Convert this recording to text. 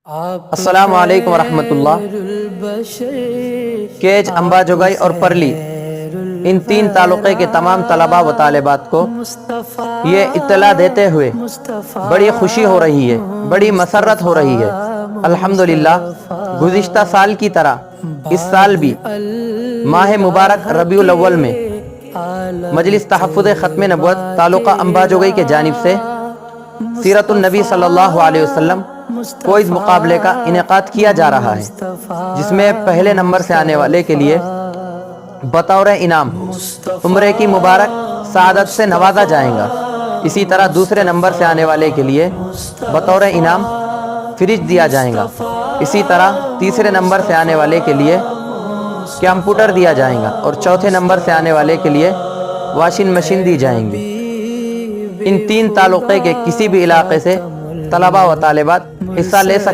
السلام علیکم ورحمۃ اللہ۔ کیج، امباجوگئی اور پرلی، ان تین تعلقے کے تمام طلباء و طالبات کو یہ اطلاع دیتے ہوئے بڑی خوشی ہو رہی ہے، بڑی مسرت ہو رہی ہے۔ الحمدللہ گزشتہ سال کی طرح اس سال بھی ماہ مبارک ربیع الاول میں مجلس تحفظ ختم نبوت تعلقہ امباجوگئی کے جانب سے سیرت النبی صلی اللہ علیہ وسلم کوئز مقابلے کا انعقاد کیا جا رہا ہے، جس میں پہلے نمبر سے آنے والے کے لیے بطور انعام عمرے کی مبارک سعادت سے نوازا جائے گا۔ اسی طرح دوسرے نمبر سے آنے والے کے لیے بطور انعام فریج دیا جائے گا۔ اسی طرح تیسرے نمبر سے آنے والے کے لیے کمپیوٹر دیا جائے گا، اور چوتھے نمبر سے آنے والے کے لیے واشنگ مشین دی جائیں گی۔ ان تین تعلقے کے کسی بھی علاقے سے طلباء و طالبات حصہ لے سکتے ہیں۔